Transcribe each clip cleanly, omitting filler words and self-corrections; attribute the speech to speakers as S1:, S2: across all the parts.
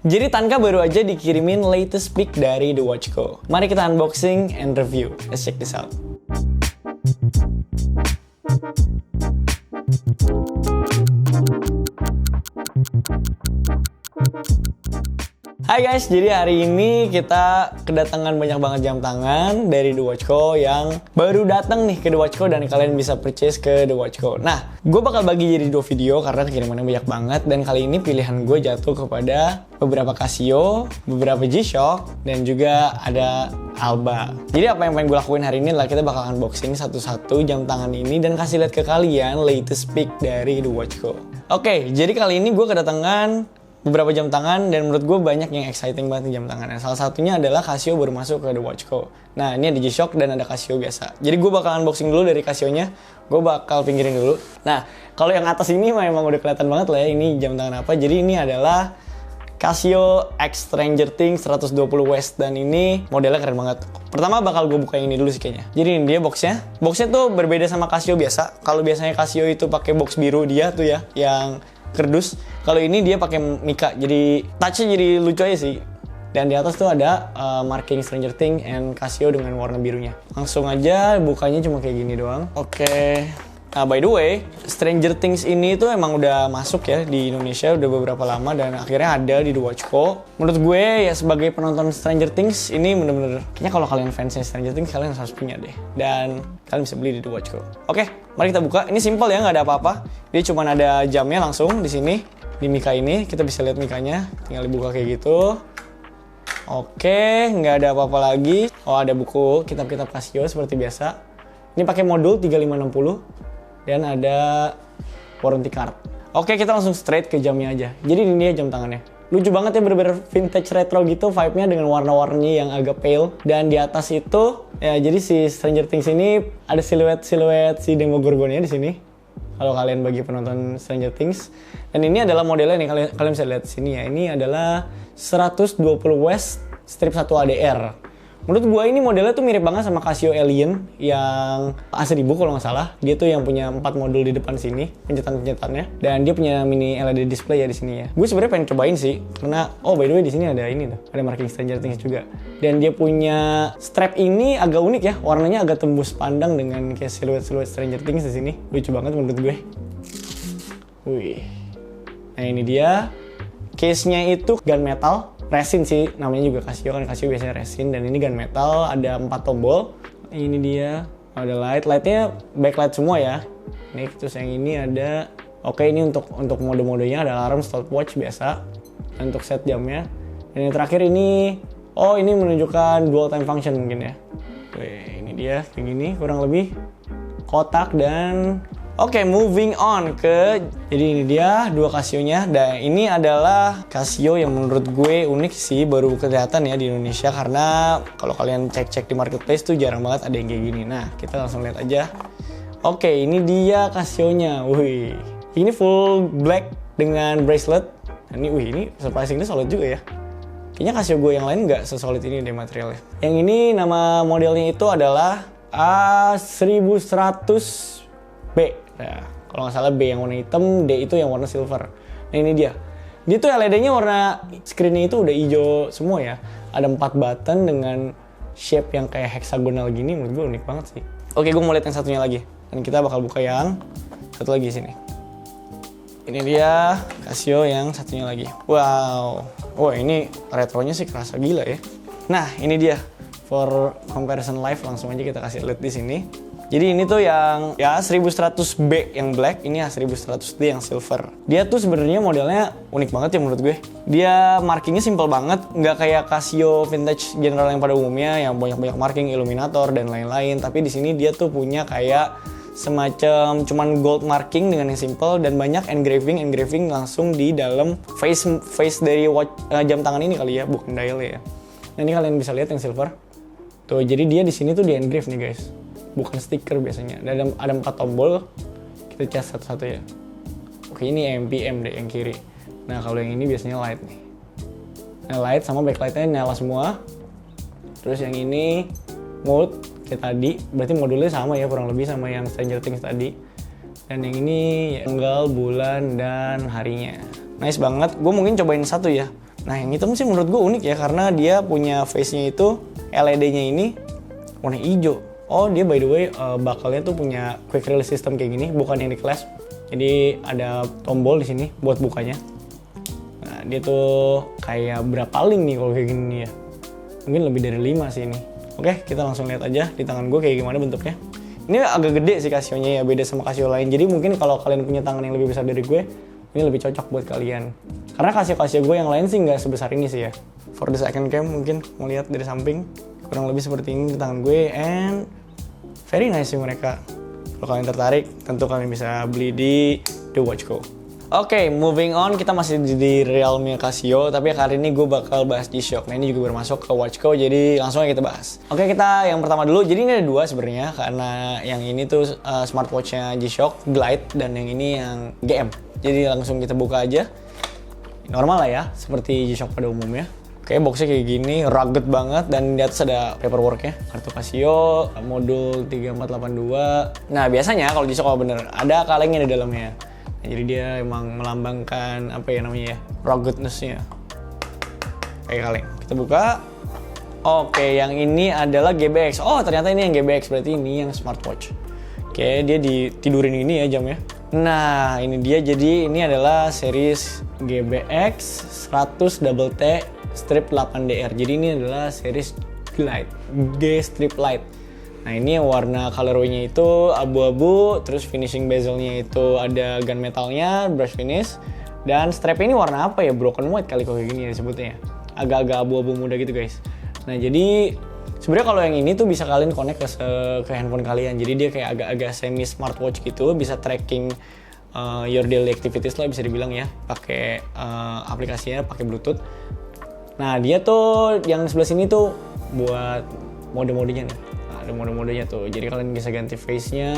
S1: Jadi Tanka baru aja dikirimin latest pick dari The Watch Co. Mari kita unboxing and review. Let's check this out. Hai guys, jadi hari ini kita kedatangan banyak banget jam tangan dari The Watch Co yang baru datang nih ke The Watch Co dan kalian bisa purchase ke The Watch Co. Nah, gue bakal bagi jadi 2 video karena kirimannya banyak banget dan kali ini pilihan gue jatuh kepada beberapa Casio, beberapa G-Shock, dan juga ada Alba. Jadi apa yang pengen gue lakuin hari ini adalah kita bakal unboxing satu-satu jam tangan ini dan kasih lihat ke kalian latest pick dari The Watch Co. Oke, jadi kali ini gue kedatangan beberapa jam tangan dan menurut gue banyak yang exciting banget nih jam tangannya. Salah satunya adalah Casio baru masuk ke The Watch Co. Nah, ini ada G-Shock dan ada Casio biasa. Jadi gue bakal unboxing dulu dari Casio-nya. Gue bakal pinggirin dulu. Nah, kalau yang atas ini memang udah kelihatan banget lah ya ini jam tangan apa. Jadi ini adalah Casio X Stranger Things 120 West dan ini modelnya keren banget. Pertama bakal gue buka yang ini dulu sih kayaknya. Jadi ini dia boxnya. Boxnya tuh berbeda sama Casio biasa. Kalau biasanya Casio itu pakai box biru dia tuh ya, yang kerdus. Kalau ini dia pakai mika, jadi touch-nya jadi lucu aja sih. Dan di atas tuh ada marking Stranger Things and Casio dengan warna birunya. Langsung aja bukanya cuma kayak gini doang. Oke. Nah, by the way, Stranger Things ini tuh emang udah masuk ya di Indonesia udah beberapa lama dan akhirnya ada di The Watch Co. Menurut gue ya sebagai penonton Stranger Things ini bener-bener kayaknya kalau kalian fansnya Stranger Things kalian harus punya deh. Dan kalian bisa beli di The Watch Co. Oke, mari kita buka. Ini simple ya, nggak ada apa-apa. Dia cuma ada jamnya langsung di sini. Di mika ini kita bisa lihat mikanya. Tinggal dibuka kayak gitu. Oke, nggak ada apa-apa lagi. Oh, ada buku kitab-kitab Casio seperti biasa. Ini pakai modul 3560. Dan ada warranty card. Oke, kita langsung straight ke jamnya aja. Jadi ini dia jam tangannya. Lucu banget ya, bener-bener vintage retro gitu vibe-nya dengan warna-warni yang agak pale. Dan di atas itu, ya jadi si Stranger Things ini ada siluet-siluet si Demogorgonnya di sini. Kalau kalian bagi penonton Stranger Things. Dan ini adalah modelnya nih, kalian bisa lihat di sini ya. Ini adalah 120 West strip 1 ADR. Menurut gue ini modelnya tuh mirip banget sama Casio Alien yang A1000 kalau nggak salah. Dia tuh yang punya 4 modul di depan sini, pencetan-pencetannya. Dan dia punya mini LED display ya di sini ya. Gue sebenarnya pengen cobain sih, karena oh by the way di sini ada ini tuh, ada marking Stranger Things juga. Dan dia punya strap ini agak unik ya, warnanya agak tembus pandang dengan kayak siluet-siluet Stranger Things di sini. Lucu banget menurut gue. Wih. Nah ini dia. Case-nya itu gunmetal. Resin sih, namanya juga Casio kan, Casio biasanya resin. Dan ini gunmetal, ada 4 tombol. Ini dia, ada lightnya backlight semua ya. Ini terus yang ini ada, oke ini untuk mode-modenya ada alarm, stopwatch biasa. Dan untuk set jamnya. Dan yang terakhir ini, oh ini menunjukkan dual time function mungkin ya. Wih, ini dia, kayak gini kurang lebih. Kotak dan oke, moving on ke, jadi ini dia 2 Casio-nya. Dan ini adalah Casio yang menurut gue unik sih, baru kelihatan ya di Indonesia. Karena kalau kalian cek-cek di marketplace tuh jarang banget ada yang kayak gini. Nah, kita langsung lihat aja. Oke, ini dia Casio-nya. Wih, ini full black dengan bracelet. Ini, wih, ini surprisingly solid juga ya. Kayaknya Casio gue yang lain nggak sesolid ini deh materialnya. Yang ini nama modelnya itu adalah A1100B. Nah, kalau nggak salah B yang warna hitam, D itu yang warna silver. Nah ini dia. Dia tuh LED-nya warna screen-nya itu udah hijau semua ya. Ada 4 button dengan shape yang kayak hexagonal gini, menurut gue unik banget sih. Oke, gue mau lihat yang satunya lagi. Dan kita bakal buka yang satu lagi sini. Ini dia Casio yang satunya lagi. Wow. Wah, ini retronya sih kerasa gila ya. Nah, ini dia. For comparison live langsung aja kita kasih lihat di sini. Jadi ini tuh yang ya 1100B yang black, ini ya 1100D yang silver. Dia tuh sebenarnya modelnya unik banget ya menurut gue. Dia markingnya simple banget, nggak kayak Casio vintage general yang pada umumnya yang banyak-banyak marking, illuminator dan lain-lain. Tapi di sini dia tuh punya kayak semacam cuman gold marking dengan yang simple dan banyak engraving langsung di dalam face dari jam tangan ini kali ya, bukan dial ya. Nah ini kalian bisa lihat yang silver. Tuh, jadi dia di sini tuh di engrave nih guys. Bukan stiker biasanya. Dan ada 4 tombol. Kita cas satu-satu ya. Oke, ini MPM deh yang kiri. Nah, kalau yang ini biasanya light nih. Nah, light sama backlightnya nyala semua. Terus yang ini mode kayak tadi. Berarti modulnya sama ya, kurang lebih sama yang Stranger Things tadi. Dan yang ini tanggal, bulan, dan harinya. Nice banget. Gue mungkin cobain satu ya. Nah yang hitam sih menurut gue unik ya, karena dia punya face-nya itu LED-nya ini warna hijau. Oh dia by the way bakalnya tuh punya quick release system kayak gini, bukan yang di Clash. Jadi ada tombol di sini buat bukanya. Nah dia tuh kayak berapa link nih kalau kayak gini ya? Mungkin lebih dari 5 sih ini. Oke, kita langsung lihat aja di tangan gue kayak gimana bentuknya. Ini agak gede sih Casio-nya ya, beda sama Casio lain. Jadi mungkin kalau kalian punya tangan yang lebih besar dari gue, ini lebih cocok buat kalian. Karena Casio gue yang lain sih nggak sebesar ini sih ya. For the second cam mungkin mau lihat dari samping, kurang lebih seperti ini di tangan gue, and very nice sih mereka. Kalau kalian tertarik, tentu kalian bisa beli di The Watch Co. Oke, moving on, kita masih di Realme Casio, tapi kali ini gue bakal bahas G-Shock. Nah ini juga bermasuk ke Watch Co, jadi langsung aja kita bahas. Oke, kita yang pertama dulu. Jadi ini ada dua sebenarnya, karena yang ini tuh smartwatch-nya G-Shock Glide, dan yang ini yang GM. Jadi langsung kita buka aja. Normal lah ya, seperti G-Shock pada umumnya. Oke, boxnya kayak gini, rugged banget, dan di atas ada paperwork-nya. Kartu Casio, modul 3482. Nah biasanya kalau G-Shock kalau bener, ada kalengnya di dalamnya. Nah, jadi dia emang melambangkan apa ya namanya ya, ruggedness-nya. Kayak kaleng. Kita buka. Oke, yang ini adalah GBX. Oh, ternyata ini yang GBX, berarti ini yang smartwatch. Oke, dia ditidurin ini ya jamnya. Nah, ini dia. Jadi ini adalah series GBX 100 Double T Strip 8DR. Jadi ini adalah series Glide, G Strip Light. Nah ini yang warna colorway-nya itu abu-abu, terus finishing bezel-nya itu ada gunmetalnya, brush finish, dan strap ini warna apa ya? Broken white kali kalau kayak gini ya disebutnya. Agak-agak abu-abu muda gitu guys. Nah jadi sebenarnya kalau yang ini tuh bisa kalian connect ke handphone kalian. Jadi dia kayak agak-agak semi smartwatch gitu, bisa tracking your daily activities lah bisa dibilang ya, pakai aplikasinya, pakai Bluetooth. Nah dia tuh yang sebelah sini tuh buat mode-modenya nih. Ada mode-modenya tuh, jadi kalian bisa ganti face-nya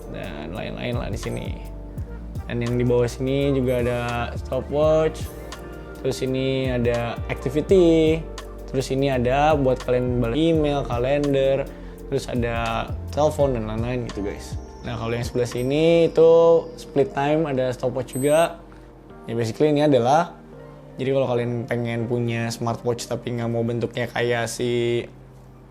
S1: dan lain-lain lah di sini. Dan yang di bawah sini juga ada stopwatch, terus ini ada activity, terus ini ada buat kalian balas email, kalender, terus ada telepon dan lain-lain gitu guys. Nah kalau yang sebelah sini itu split time, ada stopwatch juga. Ya basically ini adalah, jadi kalau kalian pengen punya smartwatch tapi nggak mau bentuknya kayak si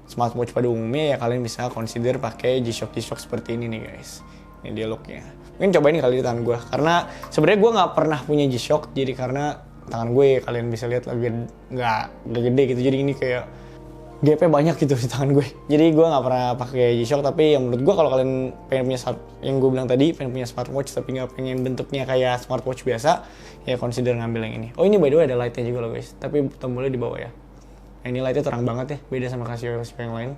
S1: smartwatch pada umumnya, ya kalian bisa consider pakai G-Shock seperti ini nih guys. Ini dia looknya. Mungkin cobain kali di tangan gue, karena sebenarnya gue nggak pernah punya G-Shock, jadi karena tangan gue kalian bisa lihat lagi nggak gede gitu, jadi ini kayak GP banyak gitu di tangan gue. Jadi gue nggak pernah pakai G-Shock, tapi yang menurut gue kalau kalian pengen punya yang gue bilang tadi, pengen punya smartwatch tapi nggak pengen bentuknya kayak smartwatch biasa, ya consider ngambil yang ini. Oh ini by the way ada lightnya juga loh guys, tapi tombolnya di bawah ya. Nah, ini lightnya terang banget ya, beda sama Casio yang lain.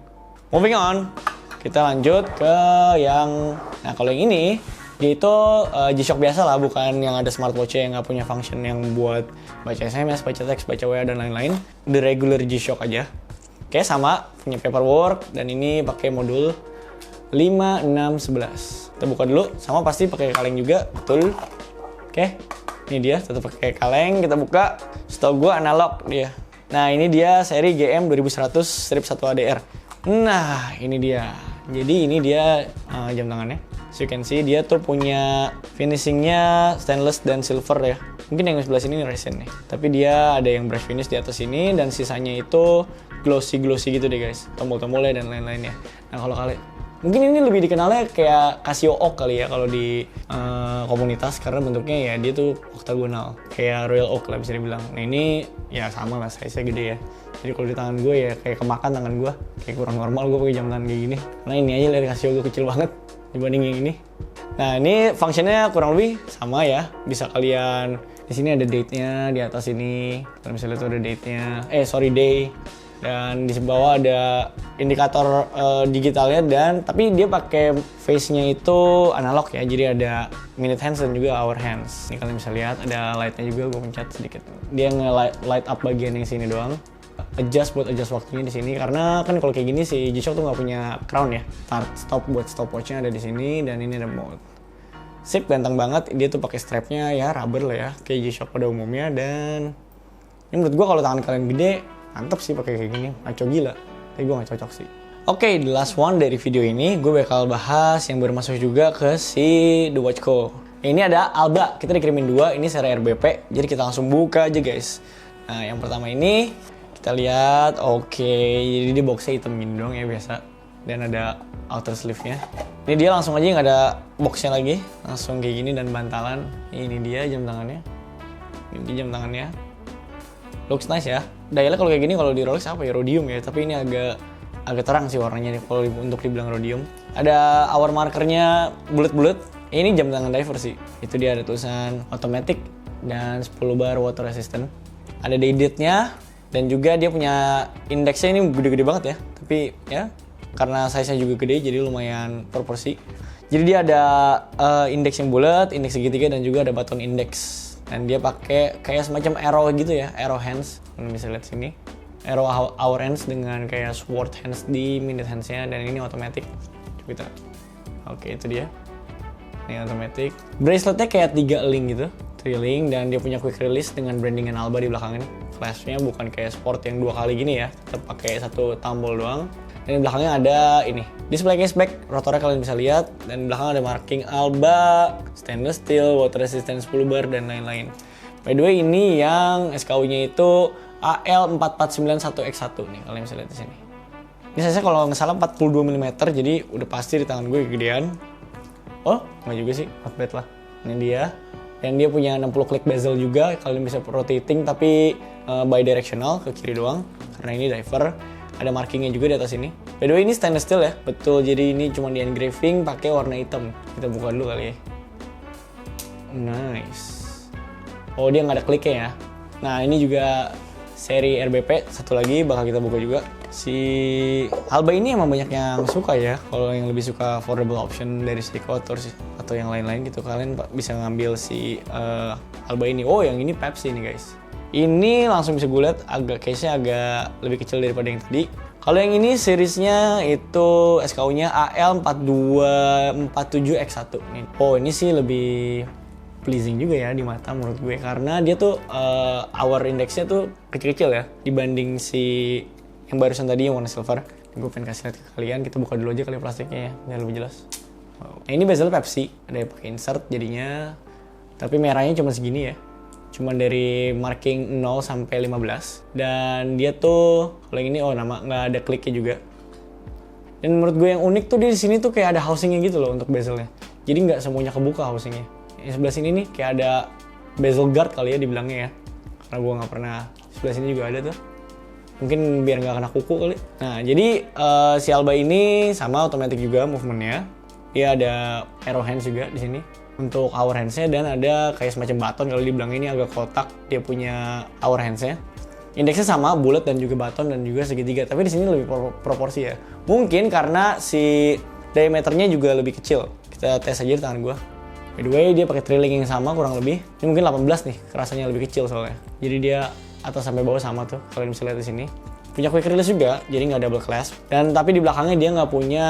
S1: Moving on, kita lanjut ke yang, nah kalau yang ini, dia itu G-Shock biasa lah, bukan yang ada smartwatch yang nggak punya function yang buat baca SMS, baca teks, baca WA dan lain-lain. The regular G-Shock aja. Oke, sama, punya paperwork, dan ini pakai modul 5611. Kita buka dulu, sama pasti pakai kaleng juga, betul. Oke, ini dia, tetap pakai kaleng, kita buka. Setahu gue analog dia. Nah ini dia seri GM 2100 strip 1 ADR. Nah ini dia. Jadi ini dia jam tangannya. So you can see dia tuh punya finishingnya stainless dan silver ya. Mungkin yang sebelah sini resin nih. Tapi dia ada yang brush finish di atas ini, dan sisanya itu glossy gitu deh guys. Tombol-tombolnya dan lain-lainnya. Nah kalau kalian, mungkin ini lebih dikenalnya kayak Casio Oak kali ya kalau di komunitas, karena bentuknya ya dia tuh oktagonal, kayak Royal Oak lah bisa dibilang. Nah ini ya sama lah, size-nya gede ya. Jadi kalau di tangan gue ya kayak kemakan tangan gue, kayak kurang normal gue pakai jam tangan kayak gini. Karena ini aja lihat Casio gue kecil banget dibanding yang ini. Nah ini fungsinya kurang lebih sama ya. Bisa kalian, di sini ada date-nya di atas ini. Kalian bisa lihat tuh ada date-nya. Day. Dan di bawah ada indikator digitalnya, dan tapi dia pakai face-nya itu analog ya, jadi ada minute hands dan juga hour hands. Ini kalian bisa lihat ada light-nya juga, gue pencet sedikit. Dia nge-light up bagian yang sini doang. Adjust waktunya di sini, karena kan kalau kayak gini si G-Shock tuh nggak punya crown ya. Start stop buat stopwatch-nya ada di sini, dan ini ada mode. Sip, ganteng banget. Dia tuh pakai strapnya ya rubber lah ya, kayak G-Shock pada umumnya. Dan ini menurut gue kalau tangan kalian gede, mantep sih pakai kayak gini, maco gila. Tapi gue gak cocok sih. Oke, the last one dari video ini, gue bakal bahas yang baru masuk juga ke si The Watch Co. Ini ada Alba, kita dikirimin 2, ini seri RBP, jadi kita langsung buka aja guys. Nah yang pertama ini, kita lihat, oke, jadi di boxnya hitam gini dong ya biasa. Dan ada outer sleeve-nya. Ini dia langsung aja nggak ada boxnya lagi, langsung kayak gini dan bantalan. Ini dia jam tangannya. Ini jam tangannya. Looks nice ya. Dialnya kalau kayak gini kalau di Rolex apa ya, rhodium ya, tapi ini agak terang sih warnanya nih kalau untuk dibilang rhodium. Ada hour markernya bulat-bulat. Ini jam tangan diver sih. Itu dia ada tulisan automatic dan 10 bar water resistant. Ada day date-nya dan juga dia punya indeksnya ini gede-gede banget ya. Tapi ya karena size-nya juga gede jadi lumayan proporsi. Jadi dia ada indeks yang bulat, indeks segitiga dan juga ada button indeks. Dan dia pakai kayak semacam arrow gitu ya, arrow hands. Kalian bisa lihat sini. Arrow hour hands dengan kayak sword hands di minute hands-nya dan ini automatic. Coba kita. Oke, itu dia. Ini automatic. Braceletnya kayak 3 link gitu, 3 link dan dia punya quick release dengan brandingan Alba di belakangnya. Flashnya bukan kayak sport yang 2 kali gini ya, tetap pakai 1 tombol doang. Dan di belakangnya ada ini, display cashback, rotornya kalian bisa lihat dan di belakang ada marking Alba, stainless steel, water resistant 10 bar dan lain-lain. By the way ini yang SKU-nya itu AL4491X1 nih, kalian bisa lihat di sini. Ini size-nya kalau nggak salah 42 mm, jadi udah pasti di tangan gue kegedean. Oh, nggak juga sih, not bad lah. Ini dia. Dan dia punya 60 klik bezel juga, kalian bisa rotating tapi bidirectional ke kiri doang. Karena ini diver, ada markingnya juga di atas ini. By the way ini stainless steel ya, betul. Jadi ini cuma di engraving pakai warna hitam. Kita buka dulu kali ya. Nice. Oh dia nggak ada kliknya ya. Nah ini juga seri RBP, satu lagi bakal kita buka juga. Si Alba ini emang banyak yang suka ya. Kalau yang lebih suka affordable option dari Seiko atau yang lain-lain gitu, kalian bisa ngambil si Alba ini. Oh yang ini Pepsi nih guys. Ini langsung bisa gue lihat case-nya agak lebih kecil daripada yang tadi. Kalau yang ini seriesnya itu SKU-nya AL4247X1 nih. Oh ini sih lebih pleasing juga ya di mata menurut gue karena dia tuh hour index-nya tuh kecil-kecil ya dibanding si yang barusan tadi yang warna silver. Gue pengen kasih lihat ke kalian, kita buka dulu aja kali plastiknya ya biar lebih jelas. Wow. Nah, ini bezel Pepsi, ada yang pakai insert jadinya, tapi merahnya cuma segini ya. Cuma dari marking 0 sampai 15 dan dia tuh kalau yang ini nama nggak ada kliknya juga. Dan menurut gue yang unik tuh dia di sini tuh kayak ada housingnya gitu loh untuk bezelnya. Jadi nggak semuanya kebuka housingnya. Yang sebelah sini nih kayak ada bezel guard kali ya dibilangnya ya. Karena gue nggak pernah. Sebelah sini juga ada tuh. Mungkin biar nggak kena kuku kali. Nah jadi si Alba ini sama automatic juga movementnya. Dia ada arrow hands juga di sini untuk hour hands-nya dan ada kayak semacam baton kalau dibilang ini agak kotak dia punya hour hands-nya. Indeksnya sama bulat dan juga baton dan juga segitiga tapi di sini lebih proporsi ya. Mungkin karena si diameternya juga lebih kecil. Kita tes aja di tangan gua. By the way dia pakai trilling yang sama kurang lebih. Ini mungkin 18 nih, kerasanya lebih kecil soalnya. Jadi dia atas sampai bawah sama tuh, kalian bisa lihat di sini. Punya quick release juga, jadi nggak double clasp. Dan tapi di belakangnya dia nggak punya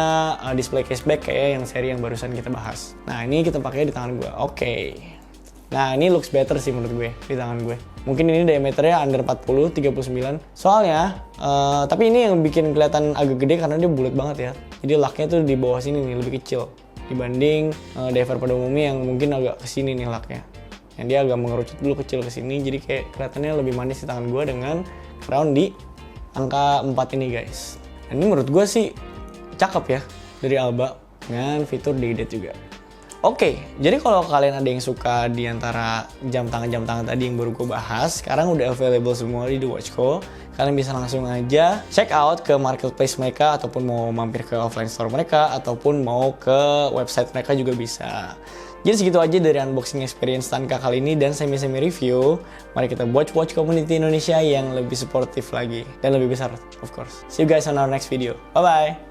S1: display cashback kayak yang seri yang barusan kita bahas. Nah ini kita pakai di tangan gue. Oke. Nah ini looks better sih menurut gue di tangan gue. Mungkin ini diameternya under 40, 39. Soalnya, tapi ini yang bikin kelihatan agak gede karena dia bulat banget ya. Jadi laknya tuh di bawah sini nih lebih kecil dibanding diver pada umumnya yang mungkin agak kesini nih laknya. Yang dia agak mengerucut dulu kecil ke sini, jadi kayak kelihatannya lebih manis di tangan gue dengan crown di angka 4 ini guys. Dan ini menurut gue sih cakep ya dari Alba dengan fitur day date juga. Oke, jadi kalau kalian ada yang suka di antara jam tangan tadi yang baru gue bahas, sekarang udah available semua di The Watch Co. Kalian bisa langsung aja check out ke marketplace mereka ataupun mau mampir ke offline store mereka ataupun mau ke website mereka juga bisa. Jadi segitu aja dari unboxing experience Tanka kali ini dan semi-semi review. Mari kita buat watch community Indonesia yang lebih supportive lagi dan lebih besar of course. See you guys on our next video. Bye bye.